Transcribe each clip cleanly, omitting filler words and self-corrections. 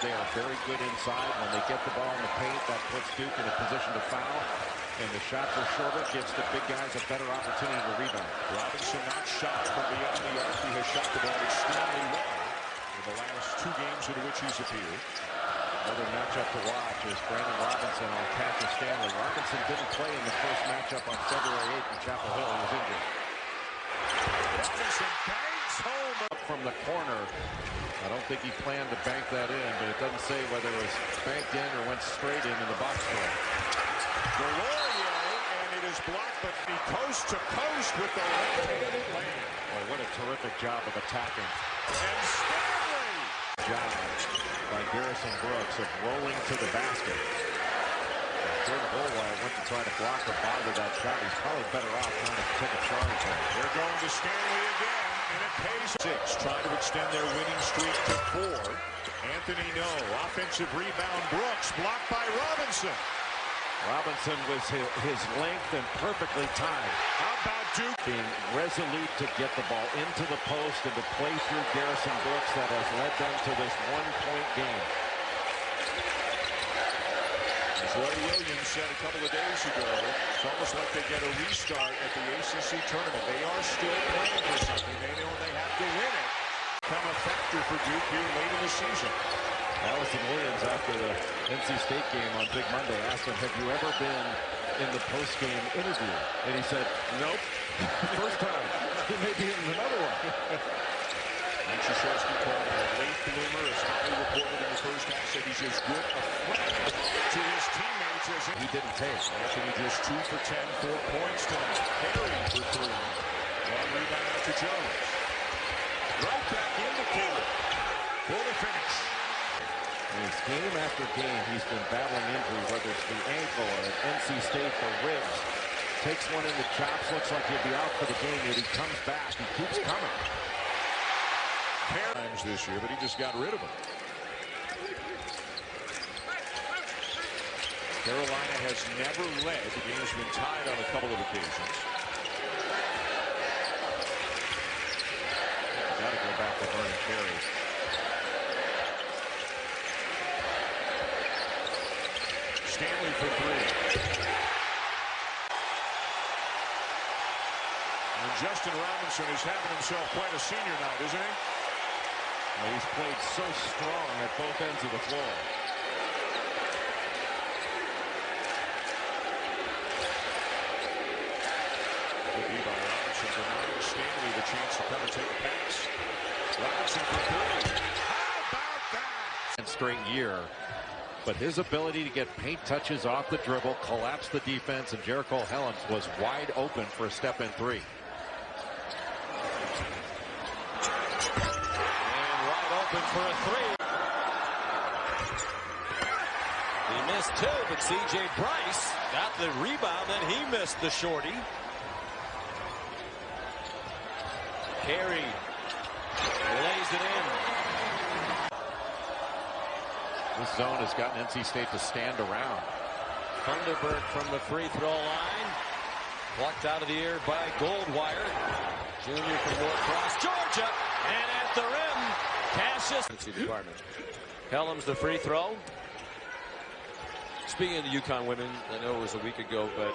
They are very good inside. When they get the ball in the paint, that puts Duke in a position to foul. And the shots are shorter, gives the big guys a better opportunity to rebound. Robinson not shot from beyond the arc. He has shot the ball extremely well in the last 2 games in which he's appeared. Another matchup to watch is Brandon Robinson on Cassius Stanley. Robinson didn't play in the first matchup on February 8th in Chapel Hill. He was injured. Robinson bangs home from the corner. I don't think he planned to bank that in, but it doesn't say whether it was banked in or went straight in the box score. Delorier, and it is blocked, but he coast to coast with the left-handed lane. Oh, what a terrific job of attacking. And Stanley! Job by Garrison Brooks of rolling to the basket. Jordan Goldwire went to try to block or bother that shot. He's probably better off trying to take a charge there. They're going to Stanley again, and it pays 6, trying to extend their winning streak to 4. Anthony No, offensive rebound. Brooks blocked by Robinson. Robinson was his length and perfectly timed. How about Duke? Being resolute to get the ball into the post and to play through Garrison Brooks that has led them to this 1-point game. As Roy Williams said a couple of days ago, it's almost like they get a restart at the ACC tournament. They are still playing for something. They know they have to win it. Become a factor for Duke here late in the season. Allison Williams, after the NC State game on Big Monday, asked him, have you ever been in the post-game interview? And he said, nope. First time. He may be in another one. And Krzyzewski called him a late bloomer, as Holly reported in the first half, said he's as good a friend to his teammates as he didn't take. Anthony just 2 for 10, 4 points tonight. Perry for 3. One rebound out to Jones. Right back into Perry for the finish. It's game after game, he's been battling injury, whether it's the ankle or at NC State, the ribs. Takes one in the chops, looks like he'll be out for the game, yet he comes back. He keeps coming. Times this year, but he just got rid of him. Carolina has never led. The game's been tied on a couple of occasions. Got to go back to Vernon Carey. Stanley for 3. And Justin Robinson is having himself quite a senior night, isn't he? Well, he's played so strong at both ends of the floor. Good be by Robinson, denying Stanley the chance to come and take a pass. Robinson for 3. How about that? And straight year. But his ability to get paint touches off the dribble, collapse the defense, and Jericho Helms was wide open for a step-in 3. And wide open for a 3. He missed 2, but C.J. Bryce got the rebound, and he missed the shorty. Carey lays it in. This zone has gotten NC State to stand around. Thunderbird from the free throw line. Plucked out of the air by Goldwire. Junior from North Cross, Georgia. And at the rim, Cassius. Department. Helms the free throw. Speaking of the UConn women, I know it was a week ago, but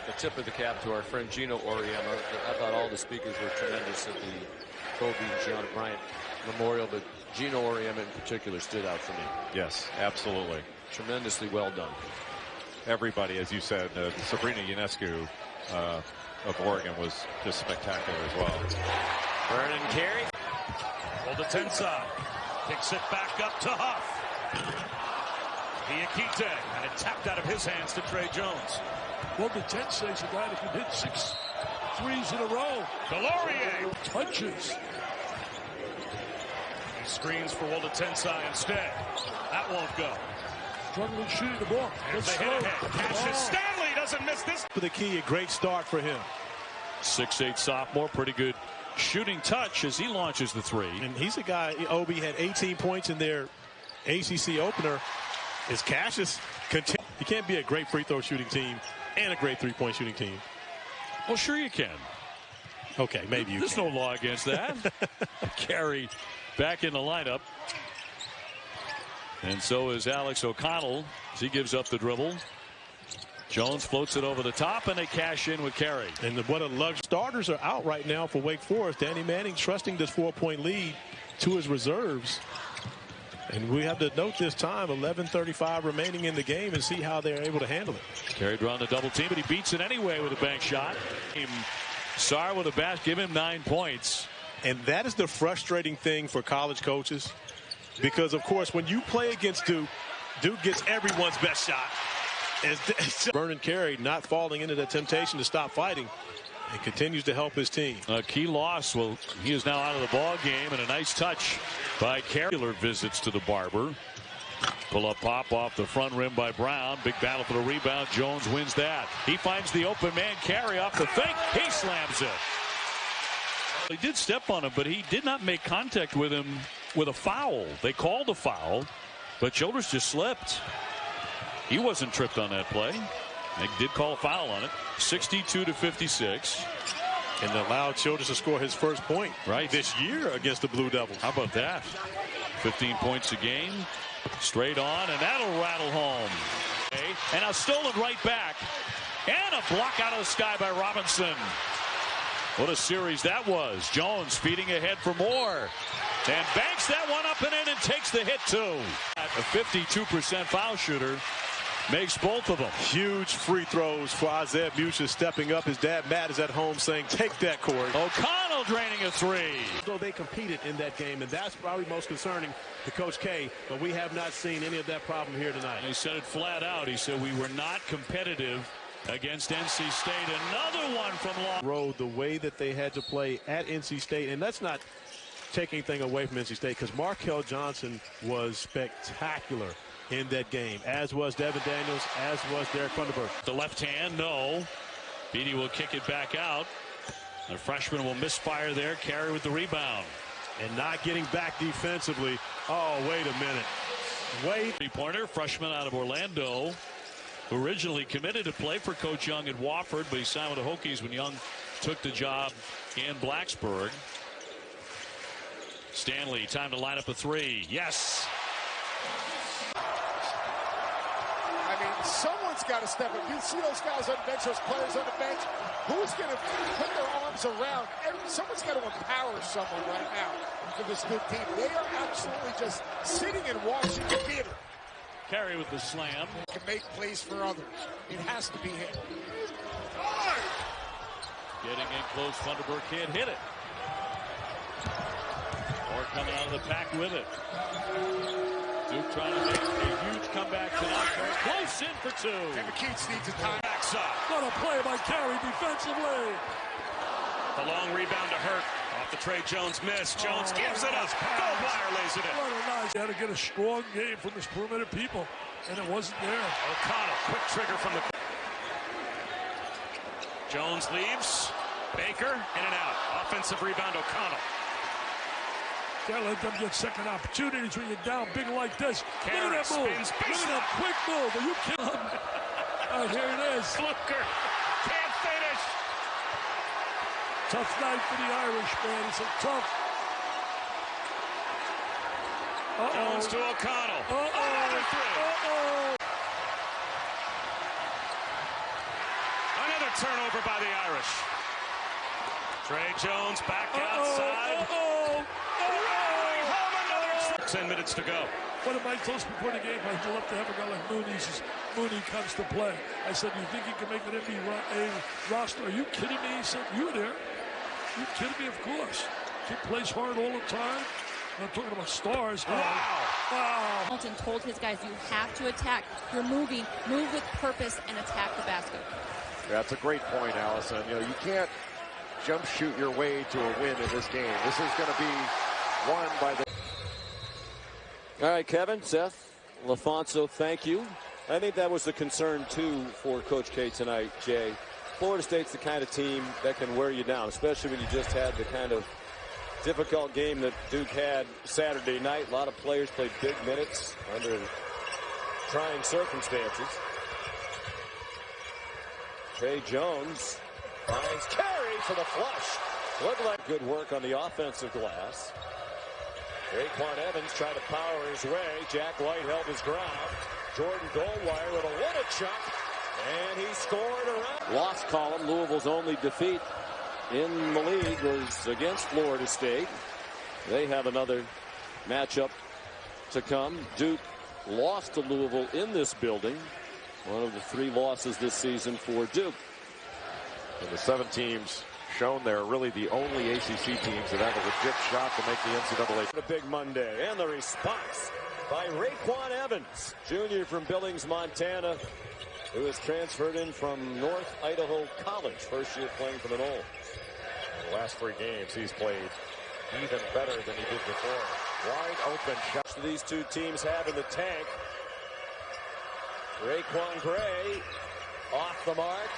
a tip of the cap to our friend Gino Auriemma. I thought all the speakers were tremendous at the Kobe and Gianna Bryant Memorial, but Gino Auriemma in particular stood out for me. Yes, absolutely. Tremendously well done. Everybody, as you said, Sabrina Ionescu of Oregon was just spectacular as well. Vernon Carey. Woldetensa kicks it back up to Huff. Diakite, and it tapped out of his hands to Trey Jones. Woldetensa is a guy that can hit 6 threes in a row. Delorier Touches. screens for Woldetensa instead. That won't go. Struggling shooting the ball. Here's the hit ahead. Cassius Stanley doesn't miss this. For the key, a great start for him. 6'8" sophomore, pretty good shooting touch as he launches the 3. And he's a guy, Obi had 18 points in their ACC opener. Is Cassius continue? You can't be a great free throw shooting team and a great three-point shooting team. Well, sure you can. Okay, maybe you There's can. no law against that. Carey back in the lineup. And so is Alex O'Connell as he gives up the dribble. Jones floats it over the top, and they cash in with Carey. And what a luxury. Starters are out right now for Wake Forest. Danny Manning trusting this 4-point lead to his reserves. And we have to note this time, 11:35 remaining in the game, and see how they're able to handle it. Carey drawn the double team, but he beats it anyway with a bank shot. Sarr with a basket, give him 9 points. And that is the frustrating thing for college coaches, because, of course, when you play against Duke, Duke gets everyone's best shot. Vernon Carey not falling into the temptation to stop fighting and continues to help his team. A key loss. Well, he is now out of the ball game, and a nice touch by Carey. Visits to the Barber. Pull up pop off the front rim by Brown. Big battle for the rebound. Jones wins that. He finds the open man. Carey off the fake. He slams it. He did step on him, but he did not make contact with him with a foul. They called a foul, but Childress just slipped. He wasn't tripped on that play. They did call a foul on it. 62-56. And allowed Childress to score his first point this year against the Blue Devils. How about that? 15 points a game. Straight on, and that'll rattle home. And now stolen right back. And a block out of the sky by Robinson. What a series that was. Jones feeding ahead for more. And banks that one up and in and takes the hit too. A 52% foul shooter. Makes both of them. Huge free throws for Isaiah Mucius stepping up. His dad, Matt, is at home saying, take that, Corey. O'Connell draining a three. So they competed in that game, and that's probably most concerning to Coach K, but we have not seen any of that problem here tonight. He said it flat out. He said we were not competitive against NC State. Another one from Long. Road the way that they had to play at NC State, and that's not taking anything away from NC State, because Markel Johnson was spectacular in that game, as was Devin Daniels, as was Derek Funderburg. The left hand, no. Beatty will kick it back out. The freshman will misfire there. Carey with the rebound. And not getting back defensively. Oh, wait a minute. Wait. Three-pointer, freshman out of Orlando, who originally committed to play for Coach Young at Wofford, but he signed with the Hokies when Young took the job in Blacksburg. Stanley, time to line up a three. Yes. I mean, someone's got to step up. You see those guys on the bench, those players on the bench. Who's going to put their arms around? Someone's got to empower someone right now for this good team. They are absolutely just sitting and watching the theater. Carey with the slam. Can make plays for others. It has to be him. Getting in close, Funderburg can't hit it. Or coming out of the pack with it. Duke trying to make a huge comeback tonight. Close in for two. And McKeats needs a time. Backside. What a play by Carey defensively. The long rebound to Hurt. Off the Trey Jones miss. Jones gives it up. Goldwire lays it in. What a nice. He had to get a strong game from his perimeter people, and it wasn't there. O'Connell, quick trigger from the... Jones leaves. Baker, in and out. Offensive rebound, O'Connell. Can't let them get second opportunities when you're down big like this. Carey Look at that move. spins, Look at that quick move. Are you kidding me? Oh, here it is. Fluker can't finish. Tough night for the Irish, man. It's a tough. Jones to O'Connell. Another three. Another turnover by the Irish. Trey Jones back outside. Rolling home, another 10 minutes to go. One of my close before the game, I'd love to have a guy like Mooney. Mooney comes to play. I said, you think he can make an NBA roster? Are you kidding me? He said, you there? You kidding me? Of course. He plays hard all the time. I'm talking about stars. Wow. Hamilton told his guys, you have to attack. You're moving. Move with purpose and attack the basket. That's a great point, Allison. You know, you can't jump shoot your way to a win in this game. This is going to be won by the... All right, Kevin, Seth, LaFonso, thank you. I think that was the concern, too, for Coach K tonight, Jay. Florida State's the kind of team that can wear you down, especially when you just had the kind of difficult game that Duke had Saturday night. A lot of players played big minutes under trying circumstances. Trey Jones finds Carey for the flush. Looked like good work on the offensive glass. Raekwon Evans tried to power his way. Jack White held his ground. Jordan Goldwire with a little chuck, and he scored around. Loss column. Louisville's only defeat in the league was against Florida State. They have another matchup to come. Duke lost to Louisville in this building. One of the 3 losses this season for Duke. And the 7 teams shown there are really the only ACC teams that have a legit shot to make the NCAA. A big Monday, and the response by Raekwon Evans, junior from Billings, Montana, who is transferred in from North Idaho College, first year playing for the Noles. The last 3 games he's played even better than he did before. Wide open shots these 2 teams have in the tank. Raekwon Gray off the mark.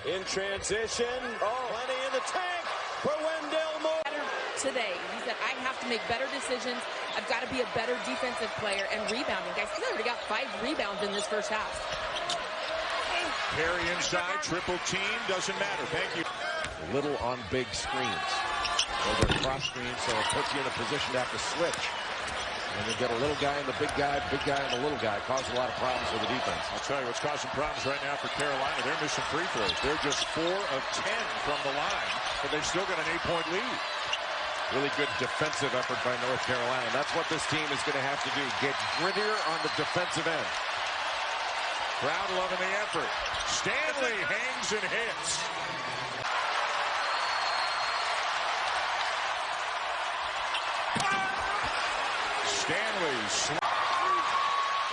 In transition. Oh, plenty in the tank for Wendell Moore. Today, he said, I have to make better decisions. I've got to be a better defensive player and rebounding. Guys, he's already got 5 rebounds in this first half. Carry inside, triple team, doesn't matter. Thank you. Little on big screens. Those are cross screens, so it puts you in a position to have to switch. And you get a little guy and the big guy and the little guy. Causes a lot of problems for the defense. I'll tell you what's causing problems right now for Carolina. They're missing free throws. They're just 4 of 10 from the line, but they've still got an 8-point lead. Really good defensive effort by North Carolina. That's what this team is going to have to do. Get grittier on the defensive end. Crowd loving the effort. Stanley hangs and hits. Stanley.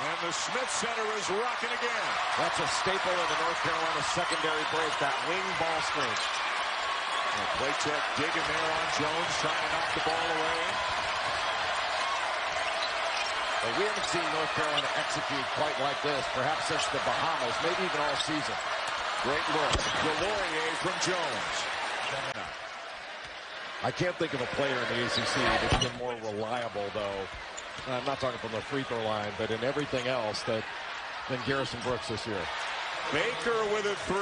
And the Smith Center is rocking again. That's a staple of the North Carolina secondary break, that wing ball screen. Play check digging there on Jones, trying to knock the ball away. Well, we haven't seen North Carolina execute quite like this, perhaps since the Bahamas, maybe even all season. Great look. Delorier from Jones. I can't think of a player in the ACC that's been more reliable, though. I'm not talking from the free throw line, but in everything else than Garrison Brooks this year. Baker with a 3.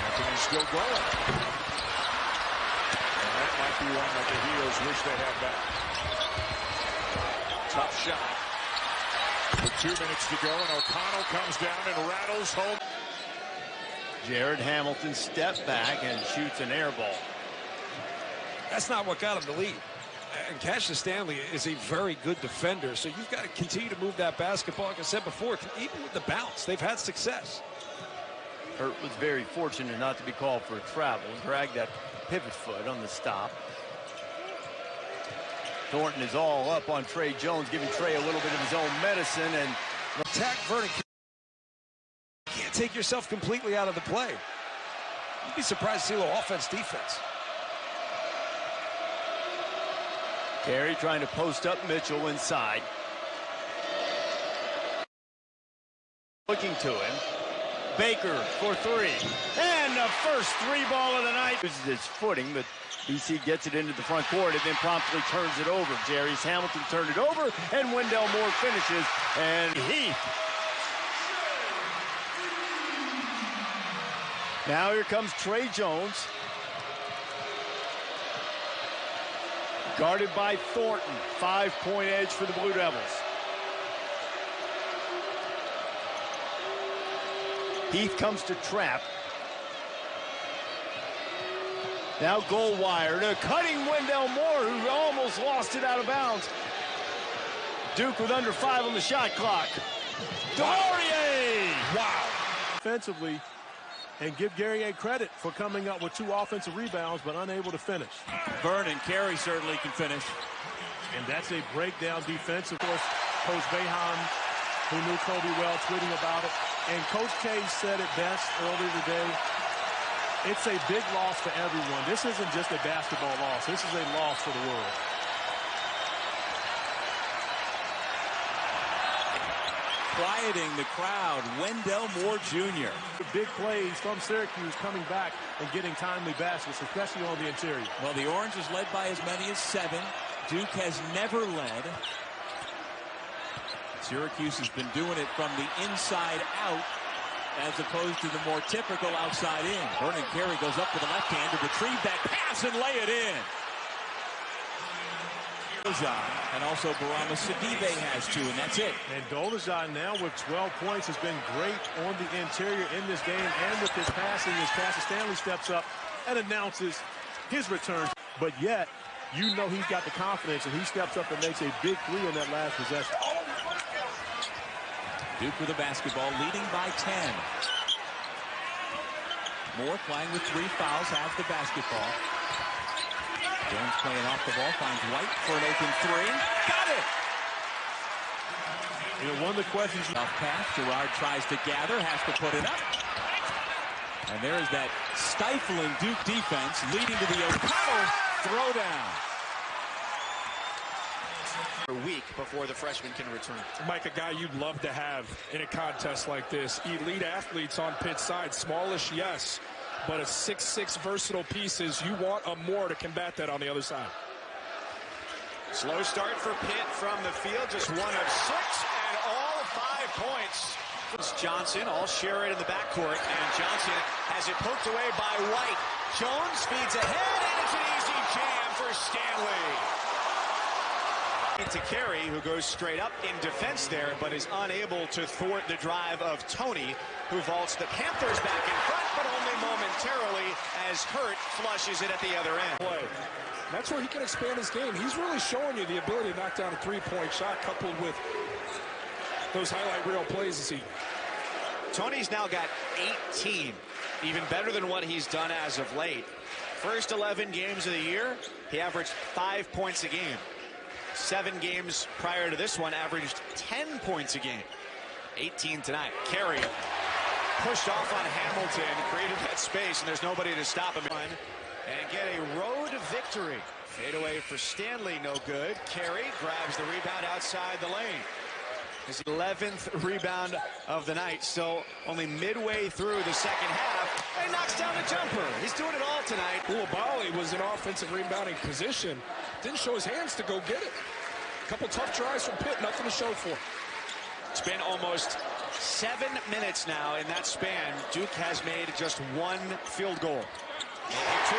Anthony's still going. And that might be one that the Heels wish they had back. Tough shot. With 2 minutes to go, and O'Connell comes down and rattles home. Jared Hamilton steps back and shoots an air ball. That's not what got him the lead. And Cassius Stanley is a very good defender, so you've got to continue to move that basketball. Like I said before, even with the bounce, they've had success. Hurt was very fortunate not to be called for a travel. Dragged that pivot foot on the stop. Thornton is all up on Trey Jones, giving Trey a little bit of his own medicine. And attack Vernon. You can't take yourself completely out of the play. You'd be surprised to see a little offense, defense. Carey trying to post up Mitchell inside. Looking to him. Baker for 3. And the first 3 ball of the night. Loses his footing, but BC gets it into the front court and then promptly turns it over. Jarius Hamilton turned it over, and Wendell Moore finishes. And Heath. Now here comes Trey Jones. Guarded by Thornton. 5-point edge for the Blue Devils. Heath comes to trap. Now Goldwire to cutting Wendell Moore, who almost lost it out of bounds. Duke with under 5 on the shot clock. Delorier! Wow. Defensively, and give Guerrier credit for coming up with 2 offensive rebounds, but unable to finish. Vernon Carey certainly can finish. And that's a breakdown defense. Of course, Coach Boeheim, who knew Kobe well, tweeting about it. And Coach K said it best earlier today. It's a big loss for everyone. This isn't just a basketball loss. This is a loss for the world. Quieting the crowd, Wendell Moore Jr. Big plays from Syracuse coming back and getting timely baskets, especially on the interior. Well, the Orange is led by as many as 7. Duke has never led. Syracuse has been doing it from the inside out. as opposed to the more typical outside in. Vernon Carey goes up with the left hand to retrieve that pass and lay it in. And also Barama Sidibe has 2, and that's it. And Dolezaj now with 12 points has been great on the interior in this game and with his passing as Cassius Stanley steps up and announces his return. But yet, you know he's got the confidence, and he steps up and makes a big 3 on that last possession. Duke with the basketball, leading by 10. Moore playing with 3 fouls, has the basketball. Jones playing off the ball, finds White for an open 3. Got it! You know, one of the questions... Off pass, Gerard tries to gather, has to put it up. And there is that stifling Duke defense leading to the O'Connell throwdown. A week before the freshman can return. Mike, a guy you'd love to have in a contest like this. Elite athletes on Pitt's side. Smallish, yes. But a 6'6" versatile pieces. You want a Moore to combat that on the other side. Slow start for Pitt from the field. Just 1 of 6 and all 5 points. Johnson, all share it in the backcourt, and Johnson has it poked away by White. Jones feeds ahead, and it's an easy jam for Stanley. To Carey, who goes straight up in defense there, but is unable to thwart the drive of Tony, who vaults the Panthers back in front, but only momentarily as Hurt flushes it at the other end. Play. That's where he can expand his game. He's really showing you the ability to knock down a 3-point shot coupled with those highlight reel plays this evening. Tony's now got 18, even better than what he's done as of late. First 11 games of the year, he averaged 5 points a game. 7 games prior to this one, averaged 10 points a game. 18 tonight. Carey pushed off on Hamilton, created that space, and there's nobody to stop him. And get a road victory. Fadeaway for Stanley, no good. Carey grabs the rebound outside the lane. His 11th rebound of the night, so only midway through the second half, and he knocks down the jumper. He's doing it all tonight. Koulibaly was in offensive rebounding position. Didn't show his hands to go get it. A couple tough tries from Pitt, nothing to show for. It's been almost 7 minutes now in that span. Duke has made just 1 field goal. Maybe 2.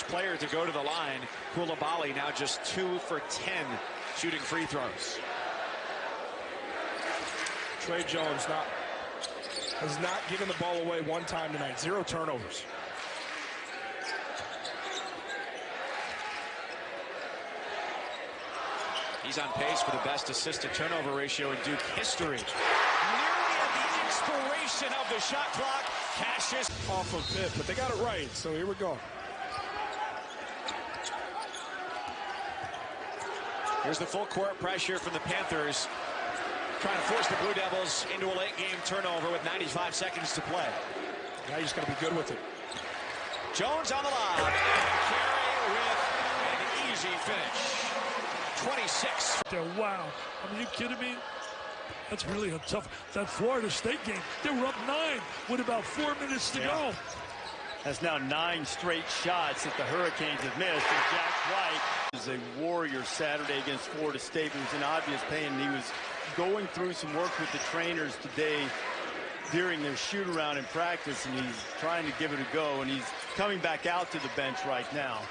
Player to go to the line. Koulibaly now just 2 for 10 shooting free throws. Trey Jones has not given the ball away 1 time tonight. 0 turnovers. He's on pace for the best assist-to-turnover ratio in Duke history. Nearly at the expiration of the shot clock. Cassius off of Pitt, but they got it right, so here we go. Here's the full court pressure from the Panthers, trying to force the Blue Devils into a late-game turnover with 95 seconds to play. Now you just got to be good with it. Jones on the lob, and Carey with an easy finish. 26. Wow. I mean, you kidding me? That's really a tough. That Florida State game, they were up 9 with about 4 minutes to go. That's now 9 straight shots that the Hurricanes have missed. And Jack White is a warrior Saturday against Florida State. He was in obvious pain. He was going through some work with the trainers today during their shoot-around in practice, and he's trying to give it a go, and he's coming back out to the bench right now.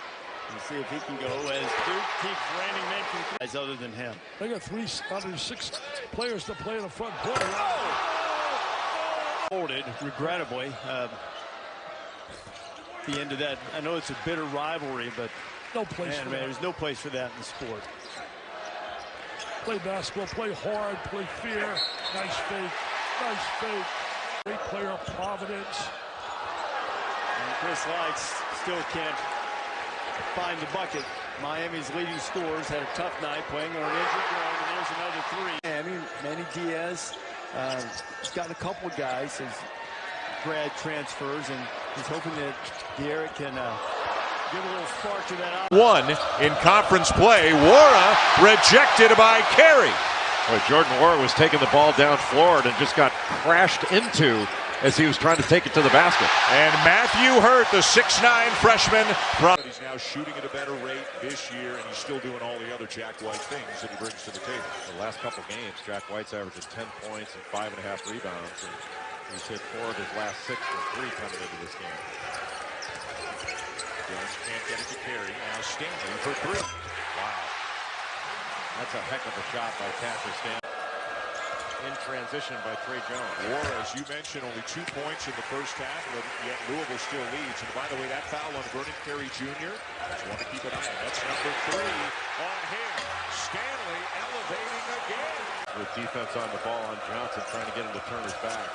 We'll see if he can go as Duke keeps raining men from guys other than him. They got 3 out of 6 players to play in the front court. Folded, regrettably. The end of that. I know it's a bitter rivalry, but no place for that. There's no place for that in the sport. Play basketball, play hard, play fair. Nice fake, nice fake. Great player, Providence. And Chris Lights still can't find the bucket. Miami's leading scorers had a tough night playing on an injured ground, and there's another 3. Manny Diaz, he's got a couple of guys as grad transfers, and he's hoping that Garrett can give a little spark to that. 1 in conference play. Wara rejected by Carey. Well, Jordan Wara was taking the ball down Florida and just got crashed into as he was trying to take it to the basket. And Matthew Hurt, the 6'9 freshman. He's now shooting at a better rate this year, and he's still doing all the other Jack White things that he brings to the table. The last couple games, Jack White's averaging 10 points and 5.5 rebounds. And he's hit 4 of his last 6 from 3 coming into this game. Jones can't get it to carry. Now Stanley for 3. Wow. That's a heck of a shot by Cassius Stanley. In transition by Trey Jones. War, as you mentioned, only 2 points in the first half, but yet Louisville still leads. And by the way, that foul on Vernon Carey Jr., just want to keep an eye on. That's number 3 on him. Stanley elevating again. With defense on the ball on Johnson, trying to get him to turn his back.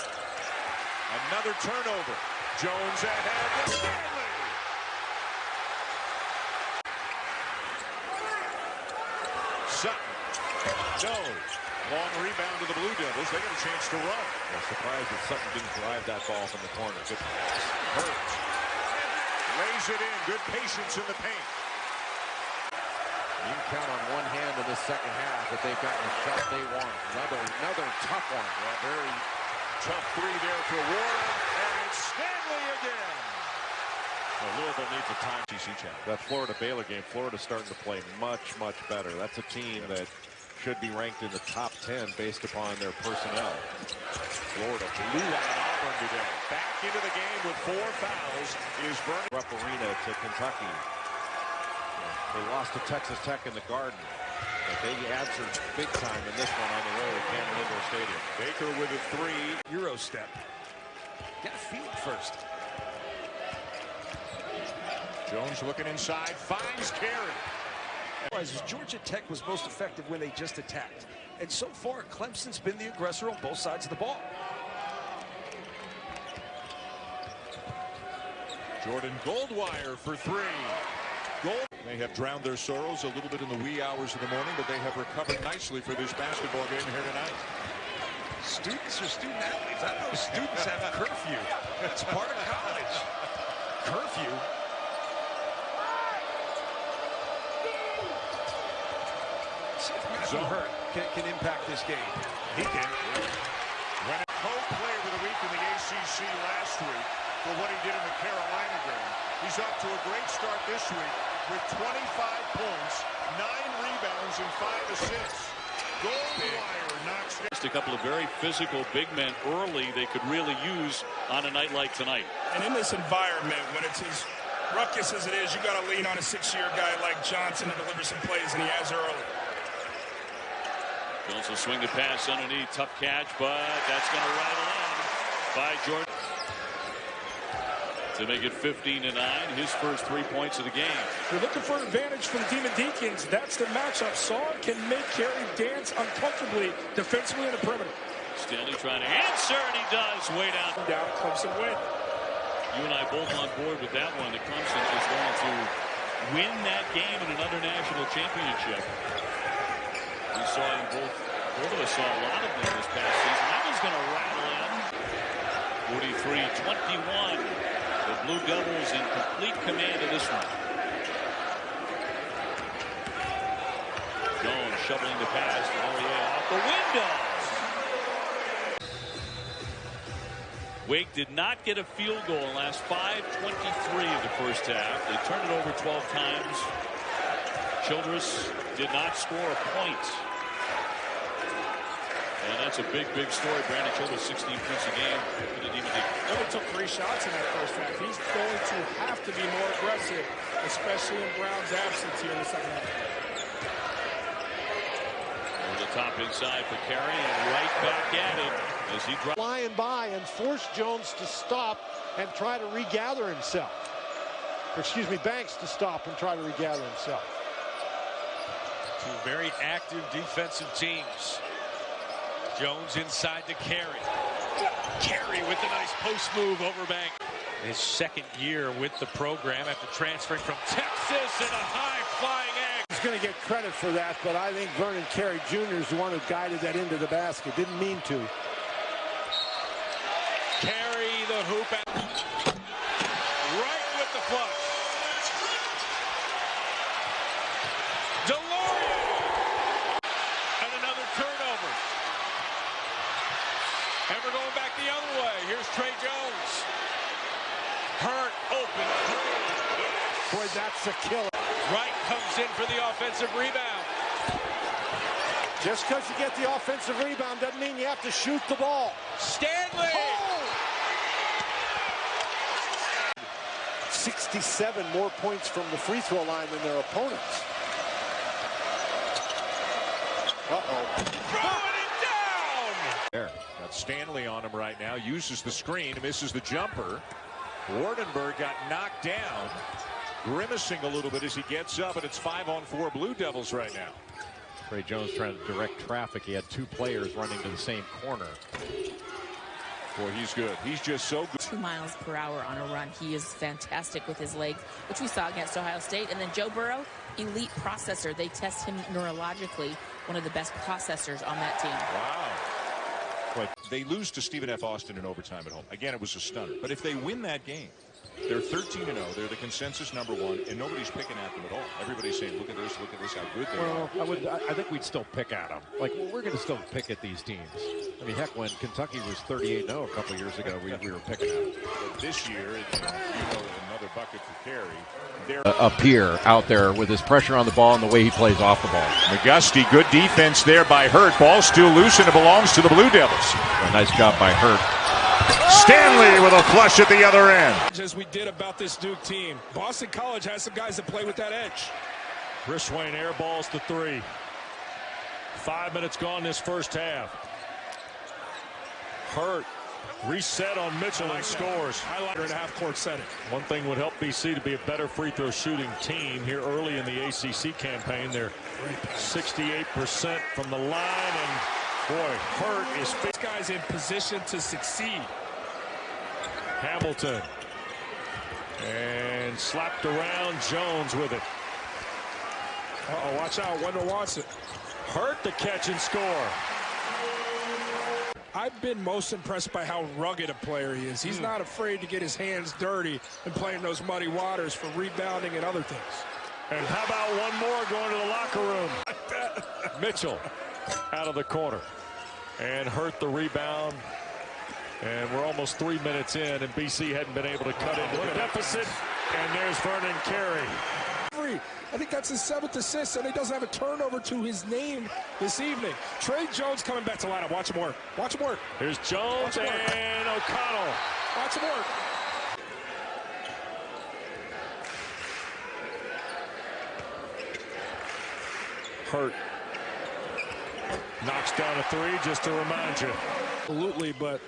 Another turnover. Jones ahead to Stanley. Sutton. No. Long rebound to the Blue Devils. They get a chance to run. I'm surprised that Sutton didn't drive that ball from the corner. Good pass. Hurt. Lays it in. Good patience in the paint. You can count on one hand in this second half that they've gotten the shot they want. Another tough one. Yeah, very tough 3 there for Warren. And it's Stanley again. Well, Louisville needs a time. That Florida-Baylor game, Florida's starting to play much, much better. That's a team that should be ranked in the top 10 based upon their personnel. Florida blew out Auburn today. Back into the game with 4 fouls is Vernon. Rupp Arena to Kentucky. They lost to Texas Tech in the Garden. But they answered big time in this one on the road at Cameron Indoor Stadium. Baker with a 3. Euro step. Got to feel it first. Jones looking inside, finds Carey. Georgia Tech was most effective when they just attacked. And so far, Clemson's been the aggressor on both sides of the ball. Jordan Goldwire for 3. They have drowned their sorrows a little bit in the wee hours of the morning, but they have recovered nicely for this basketball game here tonight. Students are student athletes. I know students have curfew. It's part of college. Curfew. See if Matthew Hurt can impact this game. He can. When a co-player with a week in the ACC last week for what he did in the Carolina game, he's off to a great start this week with 25 points, 9 rebounds, and 5 assists. Goldwire knocks down. Just a couple of very physical big men early they could really use on a night like tonight. And in this environment, when it's as ruckus as it is, you got to lean on a 6-year guy like Johnson to deliver some plays, and he has early. Jones will swing the pass underneath. Tough catch, but that's going to rattle in by Jordan. To make it 15-9, his first 3 points of the game. If you're looking for an advantage for the Demon Deacons, that's the matchup. Saw can make Carey dance uncomfortably defensively in the perimeter. Stanley trying to answer, and he does. Way down. Down, Clemson win. You and I both on board with that one. That Clemson is going to win that game in another national championship. We saw them both of us saw a lot of them this past season. That one's going to rattle in. 43-21. The Blue Devils in complete command of this one. Jones shoveling the pass to Laurier off the window. Wake did not get a field goal in the last 5:23 of the first half. They turned it over 12 times. Childress did not score a point. And that's a big, big story. Brandon Childress, 16 points a game. Only took 3 shots in that first half. He's going to have to be more aggressive, especially in Brown's absence here in the second half. Over the top inside for Carey, and right back at it as he drops. Flying by and force Jones to stop and try to regather himself. Or excuse me, Banks to stop and try to regather himself. 2 very active defensive teams. Jones inside to Carey. Carey with a nice post move over Banks. His second year with the program after transferring from Texas and a high-flying egg. He's going to get credit for that, but I think Vernon Carey Jr. is the one who guided that into the basket. Didn't mean to. Carey the hoop. Right with the flush. And another turnover. And we're going back the other way. Here's Here's Trey Jones. Hurt, open three. Boy, that's a killer. Wright comes in for the offensive rebound. Just because you get the offensive rebound doesn't mean you have to shoot the ball. Stanley! Oh! 67 more points from the free throw line than their opponents. Uh-oh. Throwing it down! There. Got Stanley on him right now. Uses the screen. Misses the jumper. Wardenberg got knocked down. Grimacing a little bit as he gets up, and it's 5-on-4 Blue Devils right now. Trey Jones trying to direct traffic. He had two players running to the same corner. Boy, he's good. He's just so good. 2 miles per hour on a run. He is fantastic with his legs, which we saw against Ohio State. And then Joe Burrow, elite processor. They test him neurologically. One of the best processors on that team. Wow. But they lose to Stephen F. Austin in overtime at home. Again, it was a stunner. But if they win that game, they're 13-0. They're the consensus #1, and nobody's picking at them at all. Everybody's saying, look at this, how good they are. I think we'd still pick at them. Like, we're going to still pick at these teams. I mean, heck, when Kentucky was 38-0 a couple years ago, we were picking at them. But this year, another bucket for Carey. They're Up here, out there, with his pressure on the ball and the way he plays off the ball. McGusty, good defense there by Hurt. Ball still loose, and it belongs to the Blue Devils. Nice job by Hurt. Stanley with a flush at the other end. As we did about this Duke team, Boston College has some guys that play with that edge. Chris Wayne airballs the three. 5 minutes gone this first half. Hurt reset on Mitchell and scores. Highlighter in a half-court setting. One thing would help BC to be a better free throw shooting team here early in the ACC campaign. They're 68% from the line, and boy, Hurt is. This guy's in position to succeed. Hamilton. And slapped around. Jones with it. Uh-oh, watch out. Wendell wants it. Hurt the catch and score. I've been most impressed by how rugged a player he is. He's not afraid to get his hands dirty and play in those muddy waters for rebounding and other things. And how about one more going to the locker room? Mitchell out of the corner. And Hurt the rebound. And we're almost 3 minutes in, and BC hadn't been able to cut into the deficit. And there's Vernon Carey. I think that's his 7th assist, and he doesn't have a turnover to his name this evening. Trey Jones coming back to lineup. Watch him work. Watch him work. Here's Jones and O'Connell. Watch him work. Hurt. Knocks down a three, just to remind you. Absolutely, but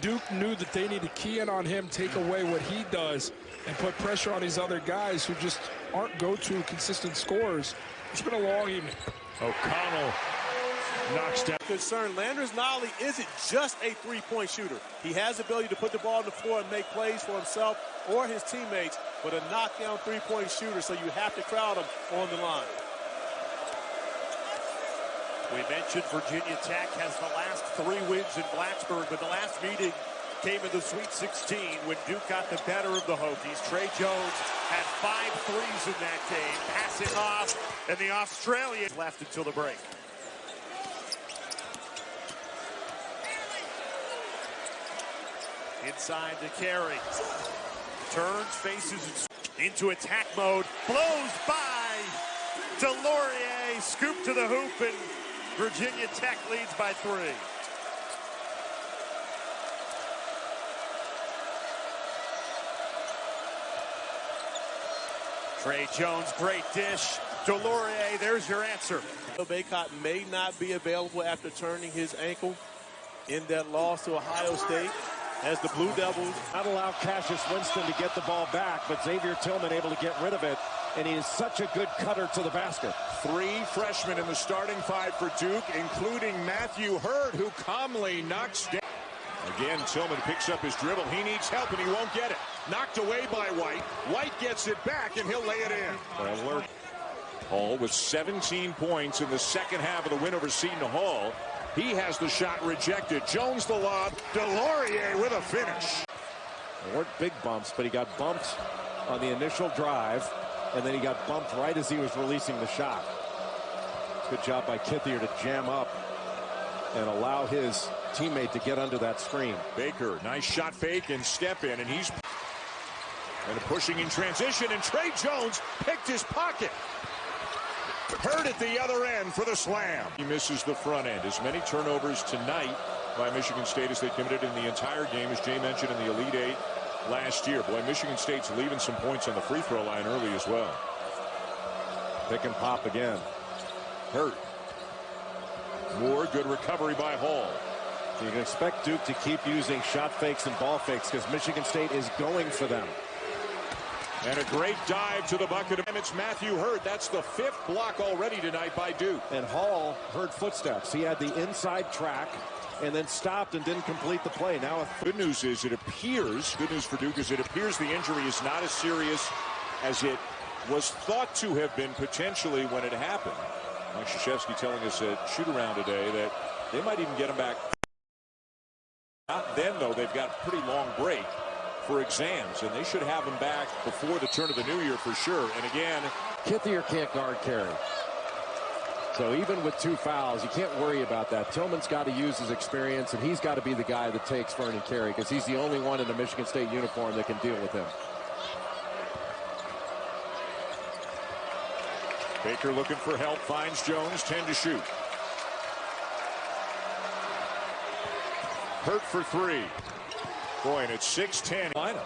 Duke knew that they need to key in on him, take away what he does, and put pressure on these other guys who just aren't go-to consistent scorers. It's been a long evening. O'Connell knocks down. Concern, Landers Nolley isn't just a three-point shooter. He has the ability to put the ball on the floor and make plays for himself or his teammates, but a knockdown three-point shooter, so you have to crowd him on the line. We mentioned Virginia Tech has the last 3 wins in Blacksburg, but the last meeting came in the Sweet 16 when Duke got the better of the Hokies. Trey Jones had 5 threes in that game, passing off, and the Australians left until the break. Inside to Carey. Turns, faces into attack mode, blows by Delorier, scoop to the hoop, and Virginia Tech leads by 3. Trey Jones, great dish. Delorier, there's your answer. Baycott may not be available after turning his ankle in that loss to Ohio State, as the Blue Devils not allow Cassius Winston to get the ball back, but Xavier Tillman able to get rid of it, and he is such a good cutter to the basket. 3 freshmen in the starting 5 for Duke, including Matthew Hurt, who calmly knocks down. Again, Tillman picks up his dribble. He needs help, and he won't get it. Knocked away by White. White gets it back, and he'll lay it in. Alert. Hall with 17 points in the second half of the win over Seton Hall. He has the shot rejected. Jones the lob. Delorier with a finish. There weren't big bumps, but he got bumped on the initial drive, and then he got bumped right as he was releasing the shot. Good job by Kithier to jam up and allow his teammate to get under that screen. Baker, nice shot fake and step in, and he's pushing in transition, and Trey Jones picked his pocket. Hurt at the other end for the slam. He misses the front end. As many turnovers tonight by Michigan State as they committed in the entire game, as Jay mentioned, in the Elite Eight last year. Boy, Michigan State's leaving some points on the free throw line early as well. Pick and pop again. Hurt. Moore, good recovery by Hall. So you can expect Duke to keep using shot fakes and ball fakes because Michigan State is going for them. And a great dive to the bucket. It's Matthew Hurt. That's the 5th block already tonight by Duke. And Hall heard footsteps. He had the inside track and then stopped and didn't complete the play. Now, good news is it appears, good news for Duke is it appears the injury is not as serious as it was thought to have been potentially when it happened. Mike Krzyzewski telling us at shoot-around today that they might even get him back. Not then, though. They've got a pretty long break for exams, and they should have him back before the turn of the new year for sure. And again, Kithier can't guard Carey. So even with 2 fouls, you can't worry about that. Tillman's got to use his experience, and he's got to be the guy that takes Vernon Carey because he's the only one in a Michigan State uniform that can deal with him. Baker looking for help, finds Jones, 10 to shoot. Hurt for 3. Boy, and it's 6-10 lineup.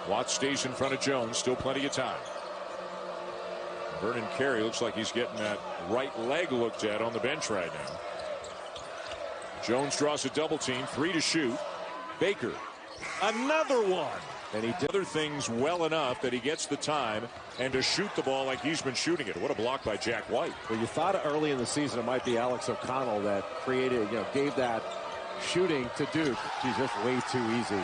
Watts stays in front of Jones, still plenty of time. Vernon Carey looks like he's getting that right leg looked at on the bench right now. Jones draws a double team, 3 to shoot. Baker, another one. And he did other things well enough that he gets the time and to shoot the ball like he's been shooting it. What a block by Jack White. Well, you thought early in the season it might be Alex O'Connell that created, gave that shooting to Duke. He's just way too easy.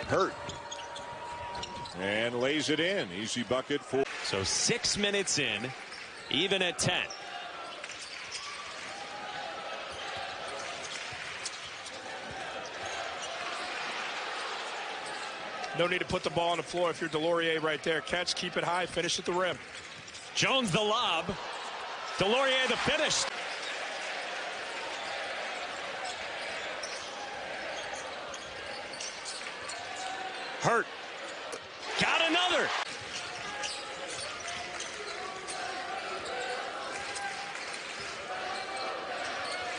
Hurt. And lays it in. Easy bucket for. So 6 minutes in, even at 10. No need to put the ball on the floor if you're Delorier right there. Catch, keep it high, finish at the rim. Jones the lob. Delorier the finish. Hurt. Got another.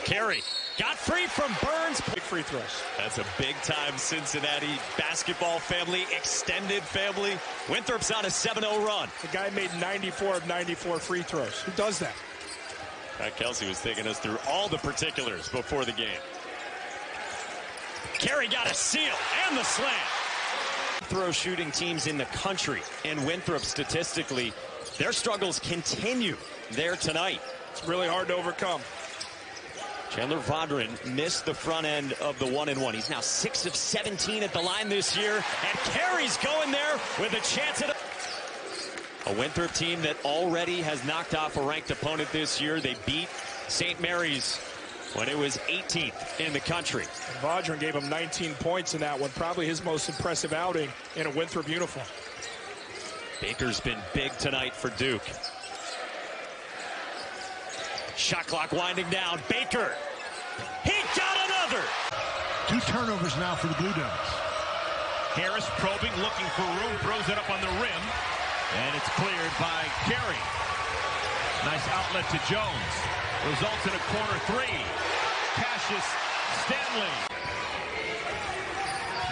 Carey got free from Burns. Big free throws. That's a big-time Cincinnati basketball family, extended family. Winthrop's on a 7-0 run. The guy made 94 of 94 free throws. Who does that? Pat Kelsey was taking us through all the particulars before the game. Carey got a steal and the slam. Throw shooting teams in the country, and Winthrop statistically, their struggles continue there tonight. It's really hard to overcome. Chandler Vaudrin missed the front end of the 1-and-1. He's now 6 of 17 at the line this year, and Carey's going there with a chance at a Winthrop team that already has knocked off a ranked opponent this year. They beat St. Mary's when it was 18th in the country. Vaudrin gave him 19 points in that one, probably his most impressive outing in a Winthrop uniform. Baker's been big tonight for Duke. Shot clock winding down. Baker. He got another. 2 turnovers now for the Blue Devils. Harris probing, looking for room, throws it up on the rim, and it's cleared by Carey. Nice outlet to Jones. Results in a corner 3. Cassius Stanley.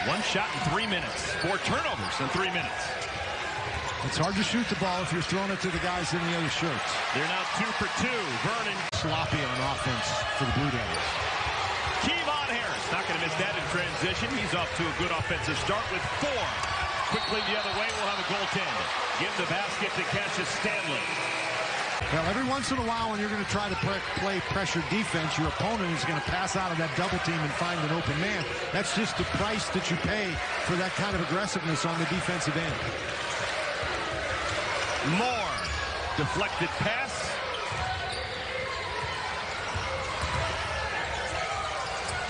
1 shot in 3 minutes. 4 turnovers in 3 minutes. It's hard to shoot the ball if you're throwing it to the guys in the other shirts. They're now 2 for 2. Vernon. Sloppy on offense for the Blue Devils. Kevon Harris not going to miss that in transition. He's off to a good offensive start with 4. Quickly the other way, we'll have a goaltender. Give the basket to Cassius Stanley. Well, every once in a while when you're going to try to play pressure defense, your opponent is going to pass out of that double team and find an open man. That's just the price that you pay for that kind of aggressiveness on the defensive end. Moore. Deflected pass.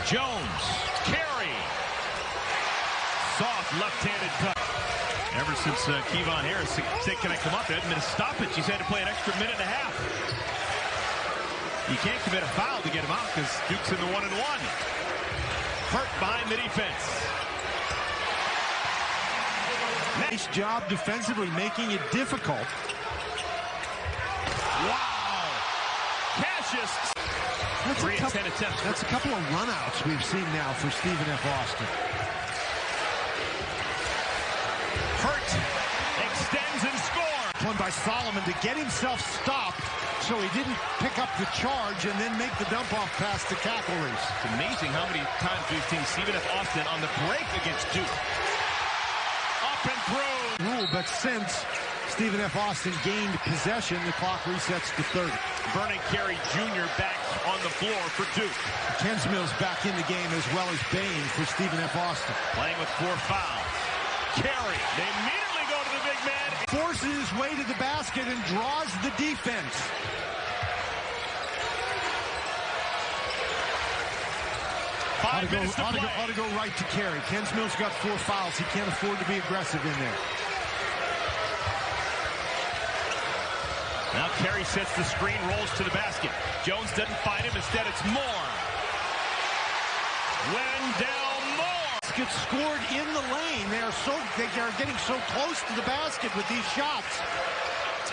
Jones. Carey. Soft left-handed cut. Ever since Kevon Harris said, can I come up? Edmund to stop it. He's had to play an extra minute and a half. You can't commit a foul to get him out because Duke's in the 1-and-1. Hurt behind the defense. Nice job defensively, making it difficult. Wow. Cassius. That's a couple of runouts we've seen now for Stephen F. Austin. Hurt extends and scores. One by Solomon to get himself stopped so he didn't pick up the charge and then make the dump-off pass to Cackle Reese. It's amazing how many times we've seen Stephen F. Austin on the break against Duke. Up and through. Rule, but since Stephen F. Austin gained possession, the clock resets to 30. Vernon Carey Jr. back on the floor for Duke. Kensmill's back in the game as well as Bain for Stephen F. Austin. Playing with 4 fouls. Carey, they immediately go to the big man. Forces his way to the basket and draws the defense. Ought to go right to Carey. Kensmill's got 4 fouls. He can't afford to be aggressive in there. Now Carey sets the screen, rolls to the basket. Jones doesn't find him. Instead, it's Moore. Wendell Moore gets scored in the lane. They are getting so close to the basket with these shots.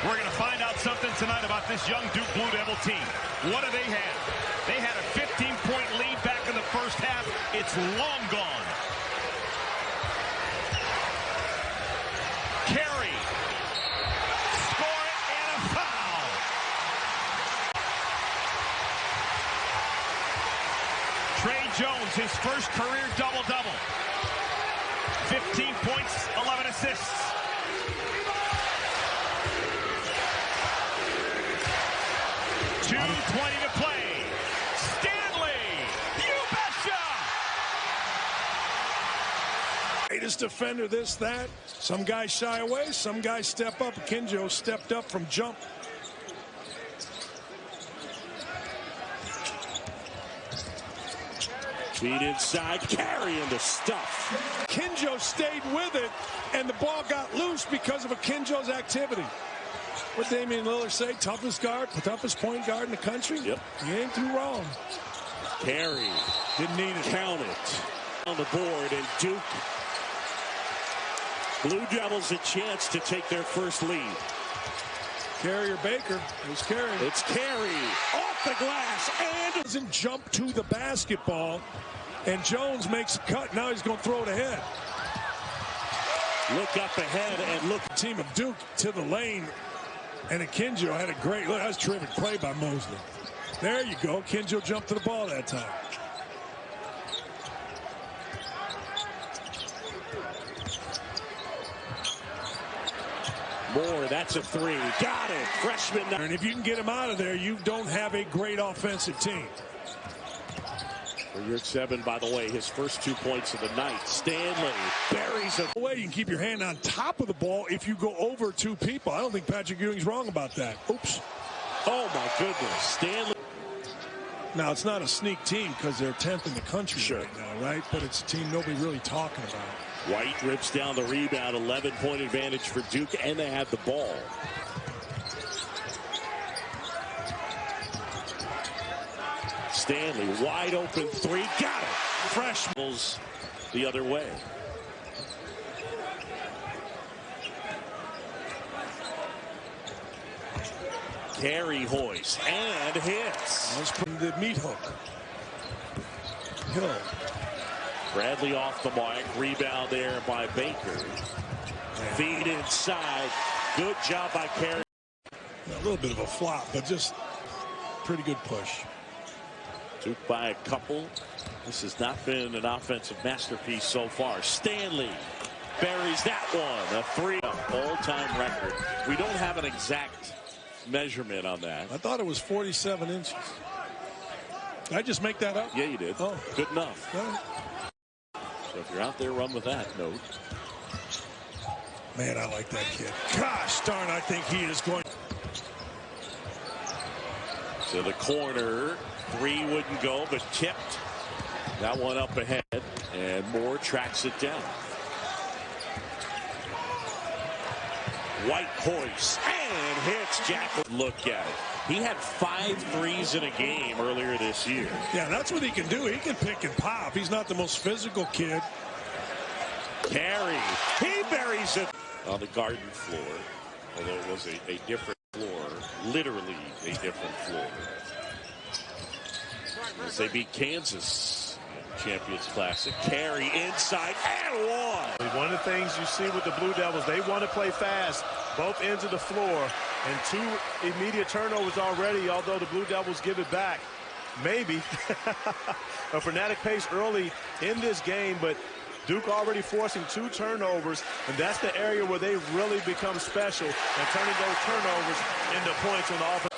We're going to find out something tonight about this young Duke Blue Devil team. What do they have? They had a 15-point lead back in the first half. It's long gone. Carey. Score it and a foul. Trey Jones, his first career double-double. 15 points, 11 assists. .220 to play. Stanley, you betcha! Greatest defender, this, that. Some guys shy away, some guys step up. Kinjo stepped up from jump. Feed inside, Carey into stuff. Kinjo stayed with it, and the ball got loose because of a Kinjo's activity. What Damian Lillard say? Toughest guard, toughest point guard in the country? Yep. He ain't too wrong. Carey didn't need it. Count it. On the board, and Duke. Blue Devils a chance to take their first lead. Carey or Baker? It's Carey. It's Carey off the glass and doesn't jump to the basketball, and Jones makes a cut. Now he's going to throw it ahead. Look up ahead and look. Team of Duke to the lane. And Kinjo had a great look. That was a terrific play by Mosley. There you go. Kinjo jumped to the ball that time. Moore, that's a 3. Got it. Freshman. And if you can get him out of there, you don't have a great offensive team. For year 7, by the way, his first 2 points of the night. Stanley buries a way. You can keep your hand on top of the ball if you go over 2 people. I don't think Patrick Ewing's wrong about that. Oops. Oh, my goodness. Stanley. Now, it's not a sneak team because they're 10th in the country right now, right? But it's a team nobody really talking about. White rips down the rebound. 11-point advantage for Duke, and they have the ball. Stanley, wide open 3. Got it. Freshman's the other way. Carey hoist and hits. That's from the meat hook. Hill. Bradley off the mark. Rebound there by Baker. Feed inside. Good job by Carey. A little bit of a flop, but just pretty good push. Duke by a couple. This has not been an offensive masterpiece so far. Stanley buries that one. A 3. All-time record. We don't have an exact measurement on that. I thought it was 47 inches. Did I just make that up? Yeah, you did. Oh. Good enough. Right. So if you're out there, run with that note. Man, I like that kid. Gosh darn, I think he is going to the corner. 3 wouldn't go, but tipped. That one up ahead, and Moore tracks it down. White hoist and hits Jack. Look at it. He had 5 threes in a game earlier this year. Yeah, that's what he can do. He can pick and pop. He's not the most physical kid. Carey, he buries it on the Garden floor, although it was a different floor, literally a different floor. As they beat Kansas in Champions Classic. Carey inside and one. One of the things you see with the Blue Devils, they want to play fast, both ends of the floor, and 2 immediate turnovers already, although the Blue Devils give it back. Maybe a frenetic pace early in this game, but Duke already forcing 2 turnovers, and that's the area where they really become special and turning those turnovers into points on the offense.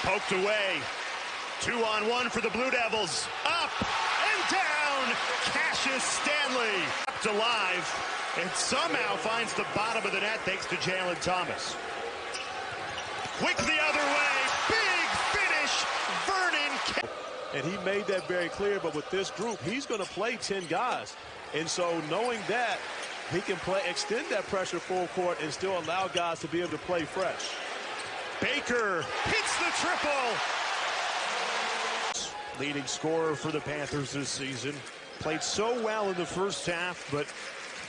Poked away. 2-on-1 for the Blue Devils. Up and down. Cassius Stanley kept alive and somehow finds the bottom of the net thanks to Jalen Thomas. Quick the other way. Big finish. Vernon. And he made that very clear, but with this group, he's going to play 10 guys. And so knowing that, he can extend that pressure full court and still allow guys to be able to play fresh. Baker hits the triple. Leading scorer for the Panthers this season. Played so well in the first half, but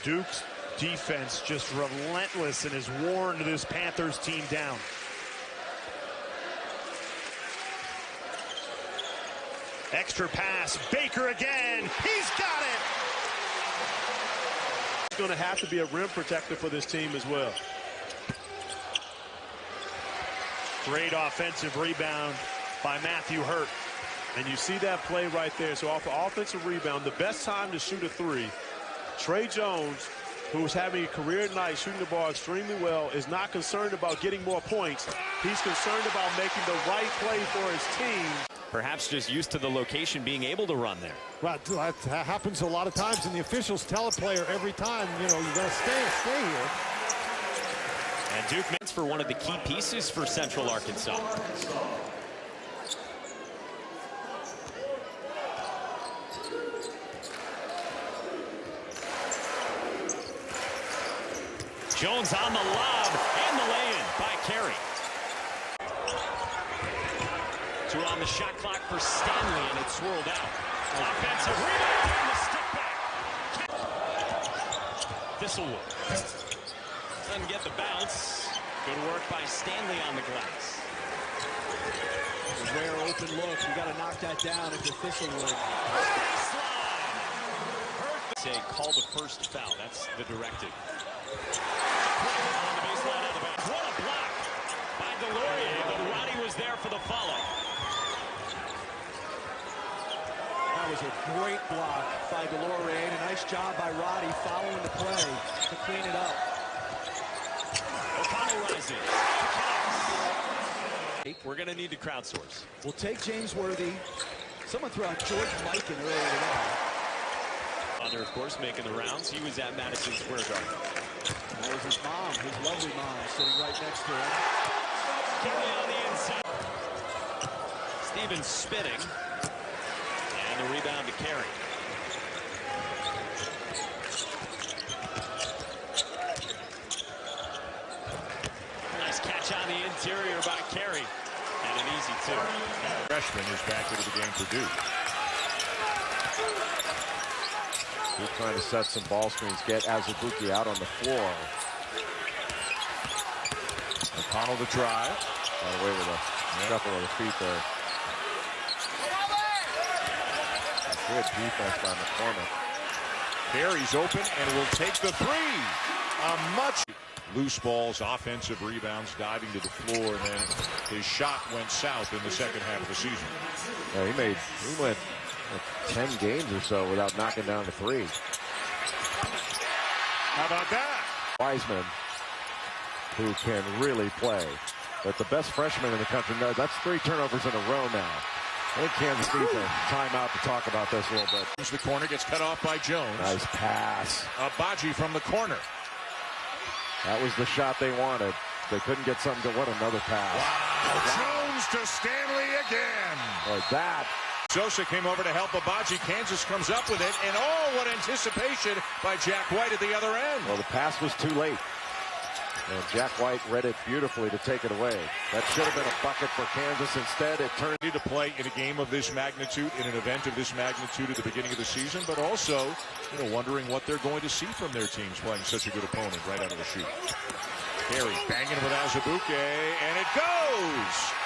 Duke's defense just relentless and has worn this Panthers team down. Extra pass. Baker again. He's got it. He's going to have to be a rim protector for this team as well. Great offensive rebound by Matthew Hurt. And you see that play right there. So off the offensive rebound, the best time to shoot a 3, Trey Jones, who's having a career night shooting the ball extremely well, is not concerned about getting more points. He's concerned about making the right play for his team. Perhaps just used to the location, being able to run there. Right, that happens a lot of times, and the officials tell a player every time, you know, you got to stay here. And Duke makes for one of the key pieces for Central Arkansas. Jones on the lob and the lay-in by Carey. 2 on the shot clock for Stanley, and it's swirled out. Offensive rebound and the stick back. Thistlewood doesn't get the bounce. Good work by Stanley on the glass. A rare open look. You got to knock that down if you're Thistlewood. Baseline. Say call the first foul. That's the directive. On the baseline out of bounds. What a block by Delorier, but Roddy was there for the follow. That was a great block by Delorier, and a nice job by Roddy following the play to clean it up. O'Connell rising. We're going to need to crowdsource. We'll take James Worthy. Someone threw out George Mikan earlier today. Father, of course, making the rounds. He was at Madison Square Garden. That was his mom, his lovely mom, sitting right next to him. Carey on the inside. Stevens spinning. And the rebound to Carey. Nice catch on the interior by Carey. And an easy 2. Freshman is back into the game for Duke. Duke trying to set some ball screens, get Azubuike out on the floor. O'Connell to try. Got away with a shuffle of the feet there. Good defense by McCormick. Carey's open and will take the 3. A much loose balls, offensive rebounds, diving to the floor, and then his shot went south in the second half of the season. Yeah, he went 10 games or so without knocking down the 3. How about that? Wiseman, who can really play. But the best freshman in the country, no, that's 3 turnovers in a row now. I think Kansas needs a timeout to talk about this a little bit. The corner gets cut off by Jones. Nice pass. Abaji from the corner. That was the shot they wanted. They couldn't get something to what another pass. Wow. Jones to Stanley again. Like that. Sosa came over to help Abaji. Kansas comes up with it, and oh, what anticipation by Jack White at the other end. Well, the pass was too late. And Jack White read it beautifully to take it away. That should have been a bucket for Kansas. Instead, it turned to play in a game of this magnitude, in an event of this magnitude at the beginning of the season, but also, wondering what they're going to see from their teams playing such a good opponent right out of the chute. Carey banging with Azubuike, and it goes!